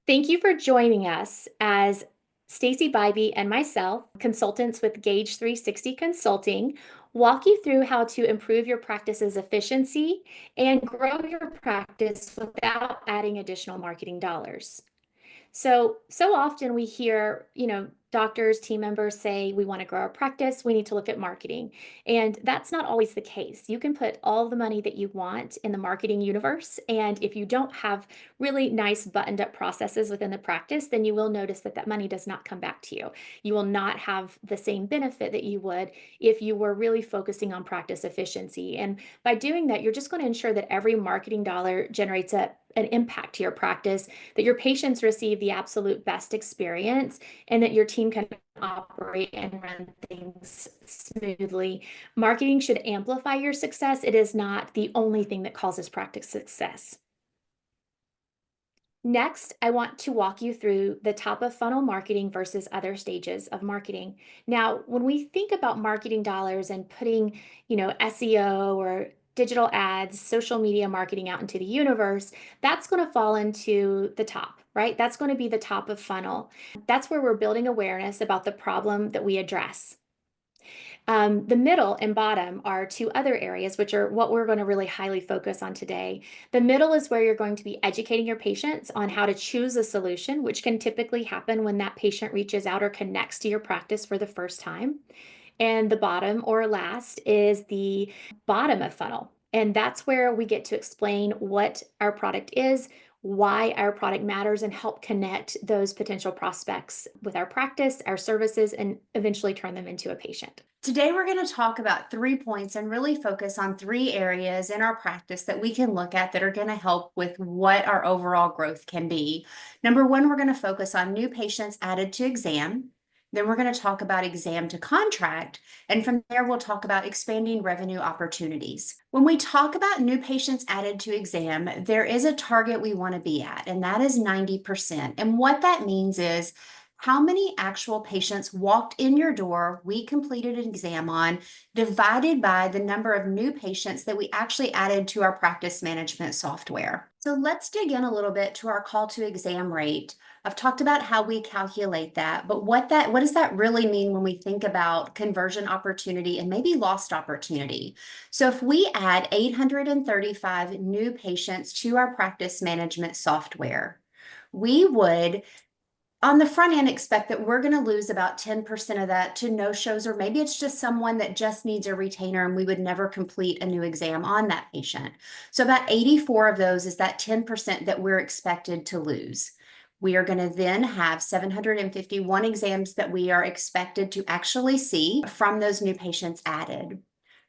Thank you for joining us as Stacy Bybee and myself, consultants with Gauge 360 Consulting, walk you through how to improve your practice's efficiency and grow your practice without adding additional marketing dollars. So often we hear, doctors, team members say, we want to grow our practice, we need to look at marketing. And that's not always the case. You can put all the money that you want in the marketing universe. And if you don't have really nice buttoned up processes within the practice, then you will notice that that money does not come back to you. You will not have the same benefit that you would if you were really focusing on practice efficiency. And by doing that, you're just going to ensure that every marketing dollar generates an impact to your practice, that your patients receive the absolute best experience, and that your team can operate and run things smoothly. Marketing should amplify your success. It is not the only thing that causes practice success. Next, I want to walk you through the top of funnel marketing versus other stages of marketing. Now, when we think about marketing dollars and putting, SEO or digital ads, social media marketing out into the universe, that's going to fall into the top, right? That's going to be the top of funnel. That's where we're building awareness about the problem that we address. The middle and bottom are two other areas, which are what we're going to really highly focus on today. The middle is where you're going to be educating your patients on how to choose a solution, which can typically happen when that patient reaches out or connects to your practice for the first time. And the bottom or last is the bottom of funnel. And that's where we get to explain what our product is, why our product matters, and help connect those potential prospects with our practice, our services, and eventually turn them into a patient. Today, we're going to talk about 3 points and really focus on 3 areas in our practice that we can look at that are going to help with what our overall growth can be. Number 1, we're going to focus on new patients added to exam. Then we're going to talk about exam to contract. And from there, we'll talk about expanding revenue opportunities. When we talk about new patients added to exam, there is a target we want to be at, and that is 90%. And what that means is how many actual patients walked in your door, we completed an exam on, divided by the number of new patients that we actually added to our practice management software. So let's dig in a little bit to our call to exam rate. I've talked about how we calculate that, but what does that really mean when we think about conversion opportunity and maybe lost opportunity? So if we add 835 new patients to our practice management software, we would on the front end expect that we're going to lose about 10% of that to no-shows, or maybe it's just someone that just needs a retainer and we would never complete a new exam on that patient. So about 84 of those is that 10% that we're expected to lose. We are going to then have 751 exams that we are expected to actually see from those new patients added.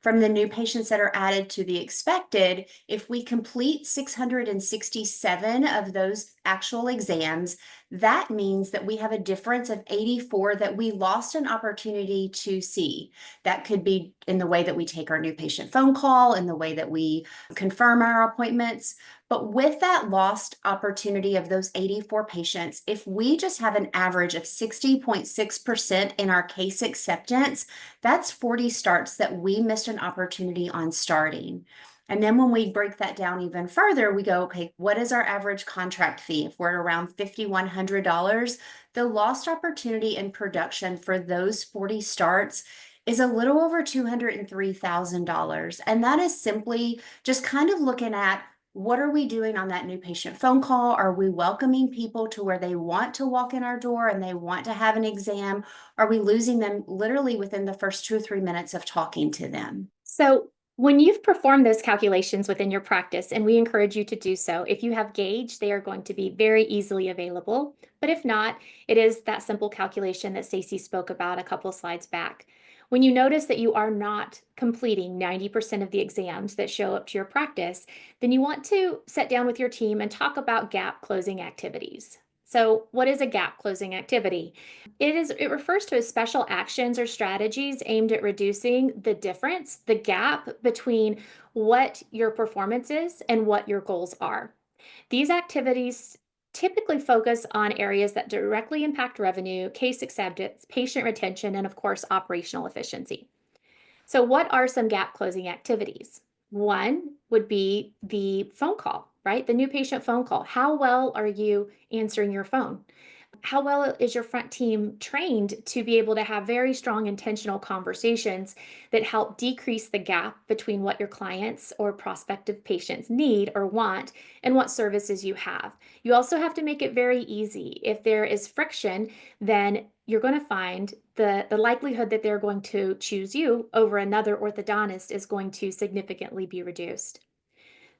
From the new patients that are added to the expected, if we complete 667 of those actual exams, that means that we have a difference of 84 that we lost an opportunity to see. That could be in the way that we take our new patient phone call, in the way that we confirm our appointments. But with that lost opportunity of those 84 patients, if we just have an average of 60.6% in our case acceptance, that's 40 starts that we missed an opportunity on starting. And then when we break that down even further, we go, okay, what is our average contract fee? If we're at around $5,100, the lost opportunity in production for those 40 starts is a little over $203,000. And that is simply just kind of looking at what are we doing on that new patient phone call? Are we welcoming people to where they want to walk in our door and they want to have an exam? Are we losing them literally within the first 2 or 3 minutes of talking to them? So when you've performed those calculations within your practice, and we encourage you to do so, if you have Gauge, they are going to be very easily available. But if not, it is that simple calculation that Stacy spoke about a couple slides back. When you notice that you are not completing 90% of the exams that show up to your practice, then you want to sit down with your team and talk about gap closing activities. So what is a gap closing activity? It refers to as special actions or strategies aimed at reducing the difference, the gap between what your performance is and what your goals are. These activities typically focus on areas that directly impact revenue, case acceptance, patient retention, and of course, operational efficiency. So what are some gap closing activities? One would be the phone call, right? The new patient phone call. How well are you answering your phone? How well is your front team trained to be able to have very strong intentional conversations that help decrease the gap between what your clients or prospective patients need or want and what services you have? You also have to make it very easy. If there is friction, then you're going to find the likelihood that they're going to choose you over another orthodontist is going to significantly be reduced.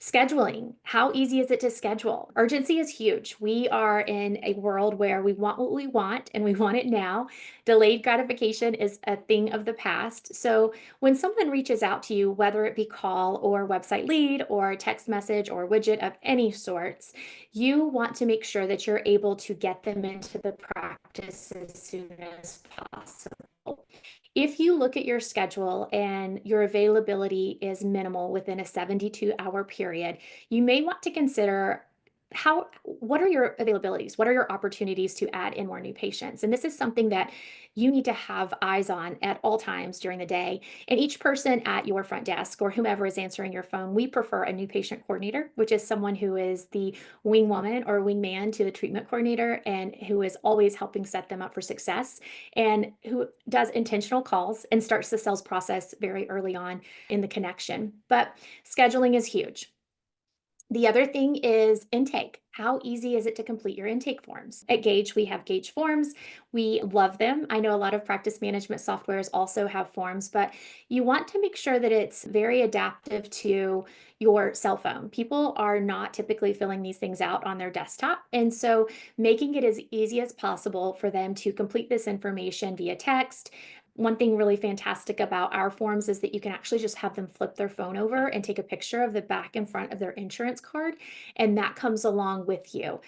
Scheduling. How easy is it to schedule? Urgency is huge. We are in a world where we want what we want and we want it now. Delayed gratification is a thing of the past. So when someone reaches out to you, whether it be call or website lead or text message or widget of any sorts, you want to make sure that you're able to get them into the practice as soon as possible. If you look at your schedule and your availability is minimal within a 72-hour period, you may want to consider what are your availabilities? What are your opportunities to add in more new patients? And this is something that you need to have eyes on at all times during the day. And each person at your front desk or whomever is answering your phone, we prefer a new patient coordinator, which is someone who is the wing woman or wingman to the treatment coordinator and who is always helping set them up for success and who does intentional calls and starts the sales process very early on in the connection. But scheduling is huge. The other thing is intake. How easy is it to complete your intake forms? At Gage, we have Gage forms. We love them. I know a lot of practice management softwares also have forms, but you want to make sure that it's very adaptive to your cell phone. People are not typically filling these things out on their desktop. And so making it as easy as possible for them to complete this information via text. One thing really fantastic about our forms is that you can actually just have them flip their phone over and take a picture of the back and front of their insurance card, and that comes along with you.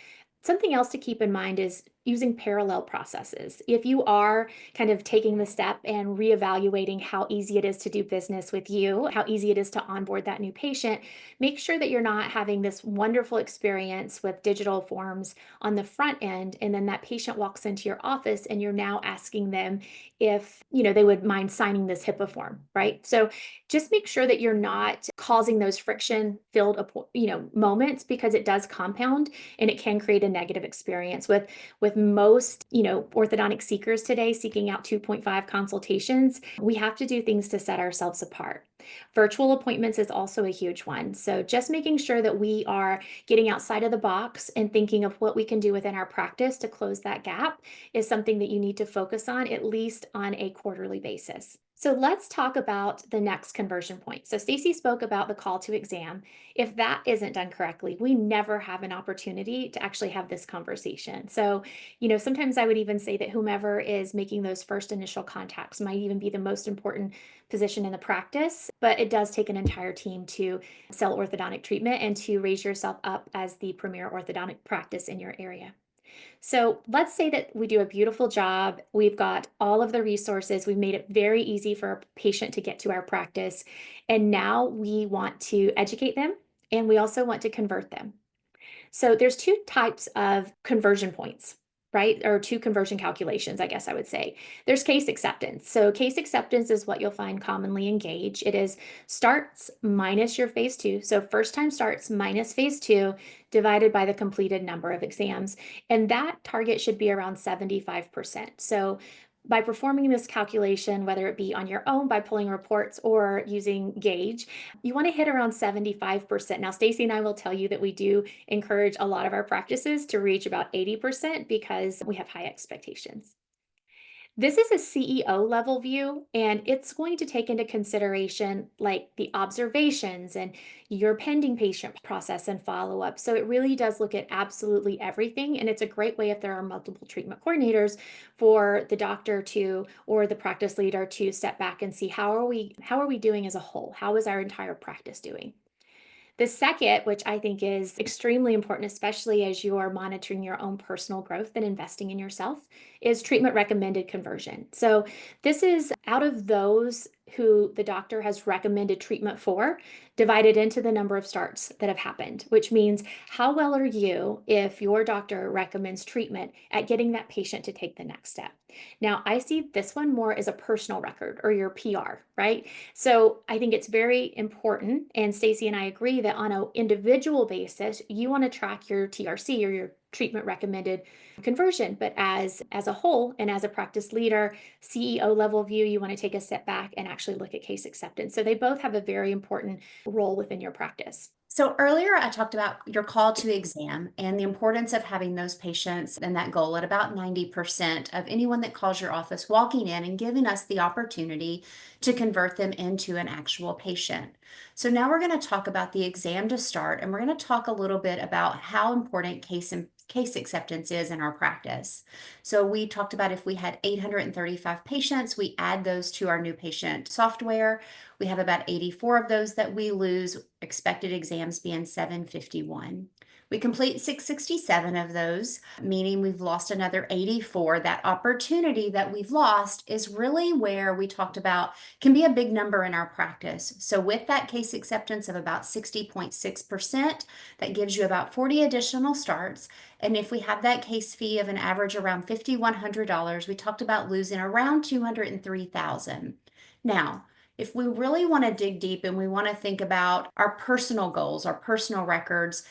Something else to keep in mind is using parallel processes. If you are kind of taking the step and reevaluating how easy it is to do business with you, how easy it is to onboard that new patient, make sure that you're not having this wonderful experience with digital forms on the front end, and then that patient walks into your office and you're now asking them if, they would mind signing this HIPAA form, right? So just make sure that you're not causing those friction filled, moments, because it does compound and it can create a negative experience with most, orthodontic seekers today seeking out 2.5 consultations. We have to do things to set ourselves apart. Virtual appointments is also a huge one. So just making sure that we are getting outside of the box and thinking of what we can do within our practice to close that gap is something that you need to focus on, at least on a quarterly basis. So let's talk about the next conversion point. So Stacy spoke about the call to exam. If that isn't done correctly, we never have an opportunity to actually have this conversation. So, sometimes I would even say that whomever is making those first initial contacts might even be the most important position in the practice, but it does take an entire team to sell orthodontic treatment and to raise yourself up as the premier orthodontic practice in your area. So let's say that we do a beautiful job. We've got all of the resources. We've made it very easy for a patient to get to our practice. And now we want to educate them and we also want to convert them. So there's two types of conversion points, right? Or two conversion calculations, I guess I would say. There's case acceptance. So case acceptance is what you'll find commonly in Gage. It is starts minus your phase two. So first time starts minus phase two divided by the completed number of exams. And that target should be around 75%. So by performing this calculation, whether it be on your own by pulling reports or using Gage, you want to hit around 75%. Now, Stacy and I will tell you that we do encourage a lot of our practices to reach about 80% because we have high expectations. This is a CEO level view, and it's going to take into consideration like the observations and your pending patient process and follow up. So it really does look at absolutely everything. And it's a great way if there are multiple treatment coordinators for the doctor to, or the practice leader to step back and see how are we doing as a whole? How is our entire practice doing? The second, which I think is extremely important, especially as you are monitoring your own personal growth and investing in yourself, is treatment recommended conversion. So this is out of those who the doctor has recommended treatment for divided into the number of starts that have happened, which means how well are you if your doctor recommends treatment at getting that patient to take the next step. Now, I see this one more as a personal record or your PR, right? So I think it's very important, and Stacy and I agree that on an individual basis, you want to track your TRC or your treatment recommended conversion, but as a whole and as a practice leader, CEO level view, you want to take a step back and actually look at case acceptance. So they both have a very important role within your practice. So earlier I talked about your call to exam and the importance of having those patients and that goal at about 90% of anyone that calls your office walking in and giving us the opportunity to convert them into an actual patient. So now we're going to talk about the exam to start, and we're going to talk a little bit about how important case acceptance is in our practice. So we talked about if we had 835 patients, we add those to our new patient software. We have about 84 of those that we lose, expected exams being 751. We complete 667 of those, meaning we've lost another 84. That opportunity that we've lost is really where we talked about can be a big number in our practice. So with that case acceptance of about 60.6%, that gives you about 40 additional starts. And if we have that case fee of an average around $5,100, we talked about losing around 203,000. Now, if we really want to dig deep and we want to think about our personal goals, our personal records,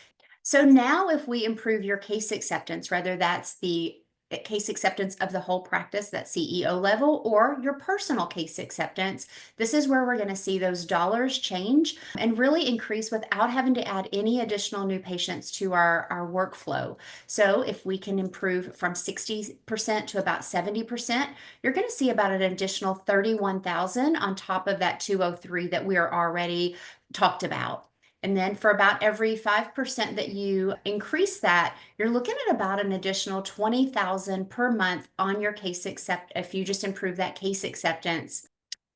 so now if we improve your case acceptance, whether that's the case acceptance of the whole practice, that CEO level, or your personal case acceptance, this is where we're going to see those dollars change and really increase without having to add any additional new patients to our workflow. So if we can improve from 60% to about 70%, you're going to see about an additional 31,000 on top of that 203 that we are already talked about. And then for about every 5% that you increase that, you're looking at about an additional 20,000 per month on your case accept if you just improve that case acceptance.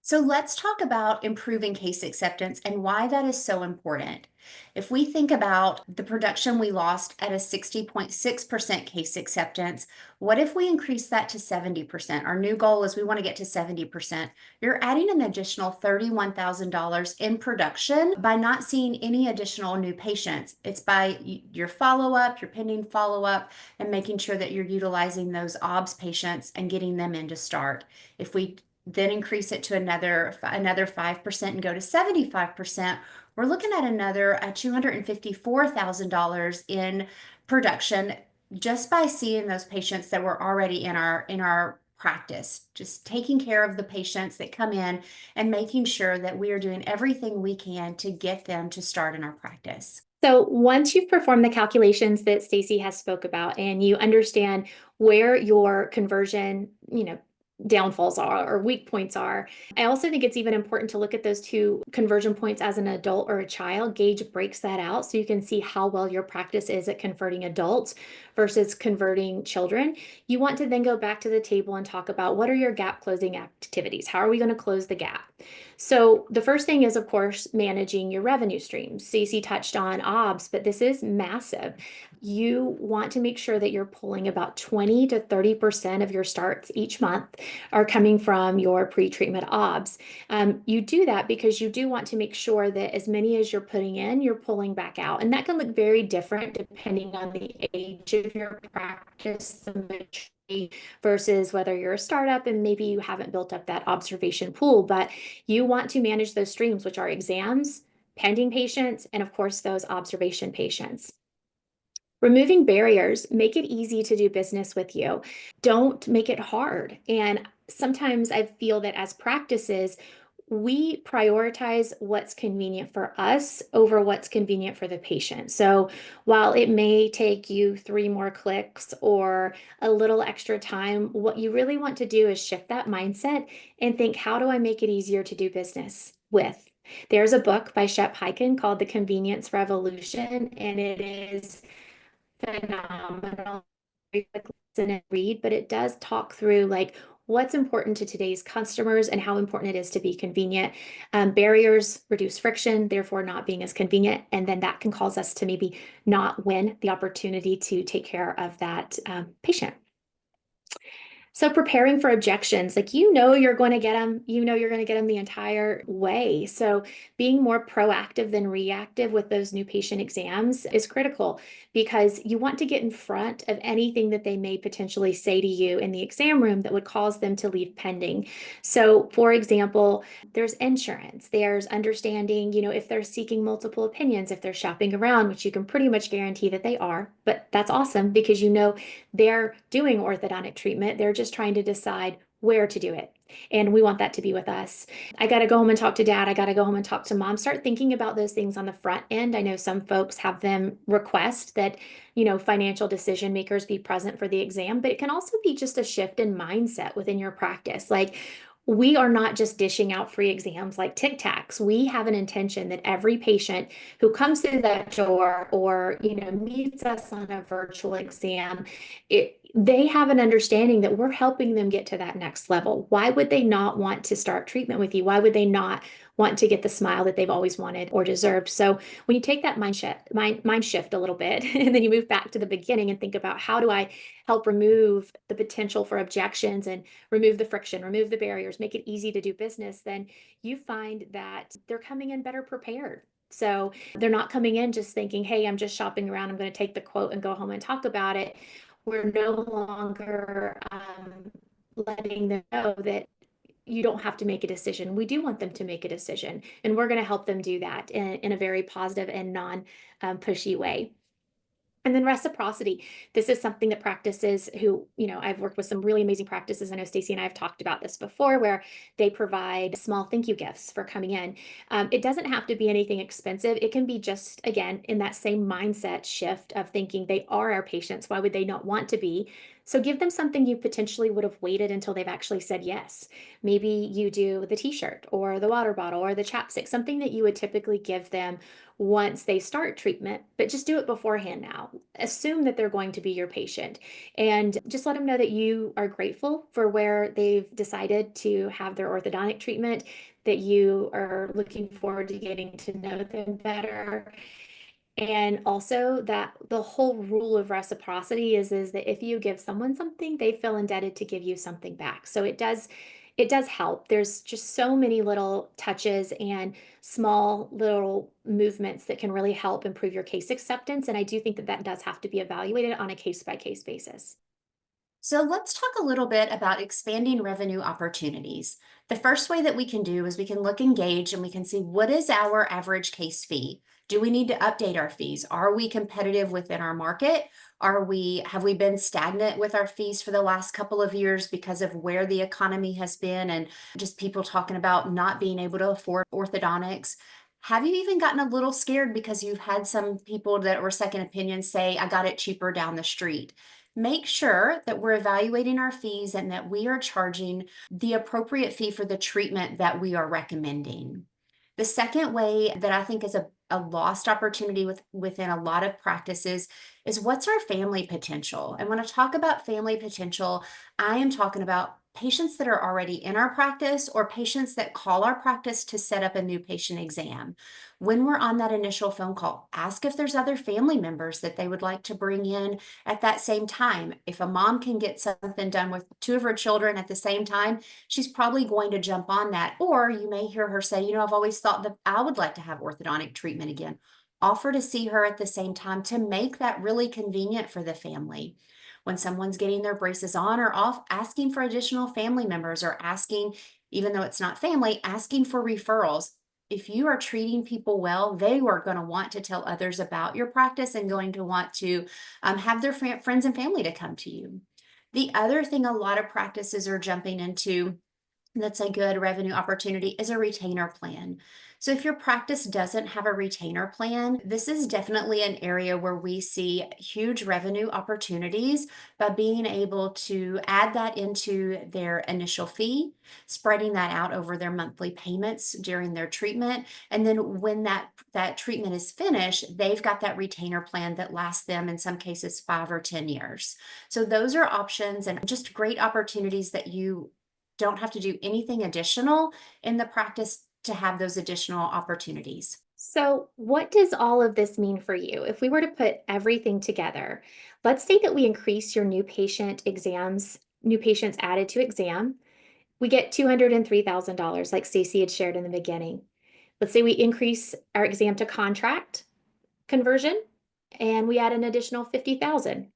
So let's talk about improving case acceptance and why that is so important. If we think about the production we lost at a 60.6% case acceptance, what if we increase that to 70%? Our new goal is we want to get to 70%. You're adding an additional $31,000 in production by not seeing any additional new patients. It's by your follow-up, your pending follow-up, and making sure that you're utilizing those OBS patients and getting them in to start. If we then increase it to another 5% and go to 75%, we're looking at another $254,000 in production just by seeing those patients that were already in our practice, just taking care of the patients that come in and making sure that we are doing everything we can to get them to start in our practice. So once you've performed the calculations that Stacy has spoke about and you understand where your conversion, downfalls are or weak points are, I also think it's even important to look at those two conversion points as an adult or a child. Gage breaks that out so you can see how well your practice is at converting adults versus converting children. You want to then go back to the table and talk about what are your gap closing activities? How are we going to close the gap? So the first thing is, of course, managing your revenue streams. Stacey touched on OBS, but this is massive. You want to make sure that you're pulling about 20 to 30% of your starts each month are coming from your pre-treatment OBS. You do that because you do want to make sure that as many as you're putting in, you're pulling back out. And that can look very different depending on the age of your practice, the maturity, versus whether you're a startup and maybe you haven't built up that observation pool. But you want to manage those streams, which are exams, pending patients, and of course, those observation patients. Removing barriers, make it easy to do business with you. Don't make it hard. And sometimes I feel that as practices, we prioritize what's convenient for us over what's convenient for the patient. So while it may take you 3 more clicks or a little extra time, what you really want to do is shift that mindset and think, how do I make it easier to do business with? There's a book by Shep Hyken called The Convenience Revolution, and it is phenomenal. Very quick listen and read, but it does talk through like what's important to today's customers and how important it is to be convenient. Barriers reduce friction, therefore not being as convenient, and then that can cause us to maybe not win the opportunity to take care of that patient. So preparing for objections, like you're going to get them, you're going to get them the entire way. So being more proactive than reactive with those new patient exams is critical because you want to get in front of anything that they may potentially say to you in the exam room that would cause them to leave pending. So for example, there's insurance, there's understanding, if they're seeking multiple opinions, if they're shopping around, which you can pretty much guarantee that they are, but that's awesome because they're doing orthodontic treatment. They're just trying to decide where to do it. And we want that to be with us. I got to go home and talk to dad. I got to go home and talk to mom. Start thinking about those things on the front end. I know some folks have them request that, financial decision makers be present for the exam, but it can also be just a shift in mindset within your practice. Like, we are not just dishing out free exams like Tic Tacs. We have an intention that every patient who comes through that door or, meets us on a virtual exam, they have an understanding that we're helping them get to that next level. Why would they not want to start treatment with you? Why would they not want to get the smile that they've always wanted or deserved? So when you take that mind shift a little bit, and then you move back to the beginning and think about how do I help remove the potential for objections and remove the friction, remove the barriers, make it easy to do business, then you find that they're coming in better prepared. So they're not coming in just thinking, hey, I'm just shopping around. I'm going to take the quote and go home and talk about it. We're no longer letting them know that you don't have to make a decision. We do want them to make a decision, and we're going to help them do that in a very positive and non pushy way. And then reciprocity. This is something that practices who, I've worked with some really amazing practices. I know Stacy and I have talked about this before, where they provide small thank you gifts for coming in. It doesn't have to be anything expensive. It can be just, again, in that same mindset shift of thinking they are our patients. Why would they not want to be? So give them something you potentially would have waited until they've actually said yes. Maybe you do the t-shirt or the water bottle or the chapstick, something that you would typically give them once they start treatment, but just do it beforehand now. Assume that they're going to be your patient and just let them know that you are grateful for where they've decided to have their orthodontic treatment, that you are looking forward to getting to know them better. And also that the whole rule of reciprocity is that if you give someone something, they feel indebted to give you something back. So it does help. There's just so many little touches and small little movements that can really help improve your case acceptance. And I do think that that does have to be evaluated on a case by case basis. So let's talk a little bit about expanding revenue opportunities. The first way that we can do is we can look engaged and we can see what is our average case fee. Do we need to update our fees? Are we competitive within our market? Have we been stagnant with our fees for the last couple of years because of where the economy has been and just people talking about not being able to afford orthodontics? Have you even gotten a little scared because you've had some people that were second opinions say, I got it cheaper down the street? Make sure that we're evaluating our fees and that we are charging the appropriate fee for the treatment that we are recommending. The second way that I think is a lost opportunity within a lot of practices is what's our family potential? And when I talk about family potential, I am talking about patients that are already in our practice or patients that call our practice to set up a new patient exam. When we're on that initial phone call, ask if there's other family members that they would like to bring in at that same time. If a mom can get something done with two of her children at the same time, she's probably going to jump on that. Or you may hear her say, I've always thought that I would like to have orthodontic treatment again. Offer to see her at the same time to make that really convenient for the family. When someone's getting their braces on or off, asking for additional family members or asking, even though it's not family, asking for referrals. If you are treating people well, they are going to want to tell others about your practice and going to want to have their friends and family to come to you. The other thing a lot of practices are jumping into that's a good revenue opportunity is a retainer plan. So if your practice doesn't have a retainer plan, this is definitely an area where we see huge revenue opportunities by being able to add that into their initial fee, spreading that out over their monthly payments during their treatment. And then when that treatment is finished, they've got that retainer plan that lasts them in some cases 5 or 10 years. So those are options and just great opportunities that you don't have to do anything additional in the practice to have those additional opportunities. So, what does all of this mean for you? If we were to put everything together, let's say that we increase your new patient exams new patients added to exam, we get $203,000, like Stacy had shared in the beginning. Let's say we increase our exam to contract conversion and we add an additional 50,000.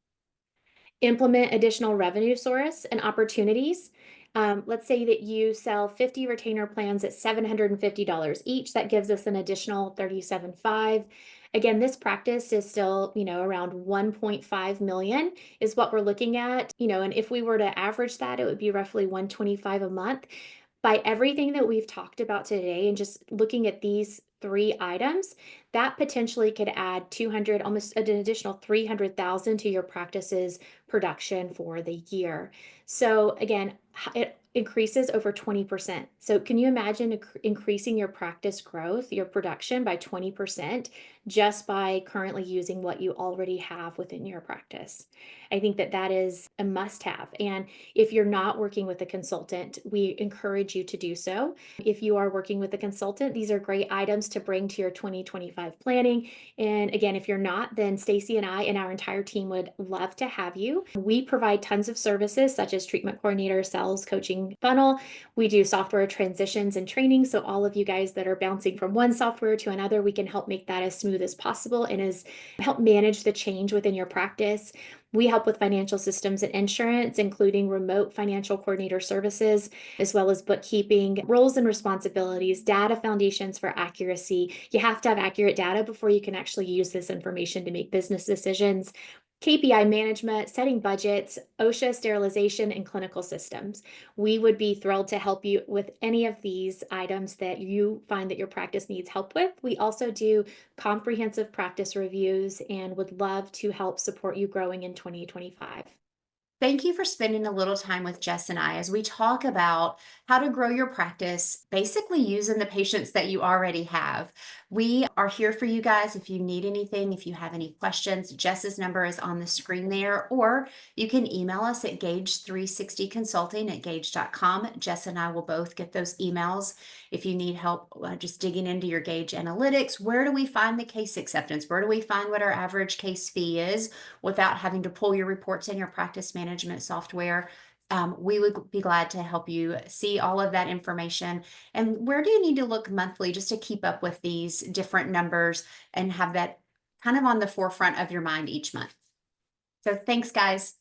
Implement additional revenue source and opportunities. Let's say that you sell 50 retainer plans at $750 each. That gives us an additional 37.5. Again, this practice is still, around 1.5 million is what we're looking at, and if we were to average that, it would be roughly 125 a month. By everything that we've talked about today and just looking at these three items, that potentially could add 200, almost an additional 300,000 to your practice's production for the year. So again, it increases over 20%. So can you imagine increasing your practice growth, your production by 20% just by currently using what you already have within your practice? I think that that is a must have. And if you're not working with a consultant, we encourage you to do so. If you are working with a consultant, these are great items to bring to your 2025 planning. And again, if you're not, then Stacy and I and our entire team would love to have you. We provide tons of services such as treatment coordinator, sales, coaching, funnel. We do software transitions and training. So all of you guys that are bouncing from one software to another, we can help make that as smooth as possible and help manage the change within your practice. We help with financial systems and insurance, including remote financial coordinator services, as well as bookkeeping, roles and responsibilities, data foundations for accuracy. You have to have accurate data before you can actually use this information to make business decisions. KPI management, setting budgets, OSHA sterilization, and clinical systems. We would be thrilled to help you with any of these items that you find that your practice needs help with. We also do comprehensive practice reviews and would love to help support you growing in 2025. Thank you for spending a little time with Jess and I as we talk about how to grow your practice, basically using the patients that you already have. We are here for you guys if you need anything, if you have any questions. Jess's number is on the screen there, or you can email us at gauge360consulting@gauge.com. Jess and I will both get those emails. If you need help just digging into your Gauge analytics, where do we find the case acceptance? Where do we find what our average case fee is without having to pull your reports in your practice management software? We would be glad to help you see all of that information. And where do you need to look monthly just to keep up with these different numbers and have that kind of on the forefront of your mind each month? So thanks, guys.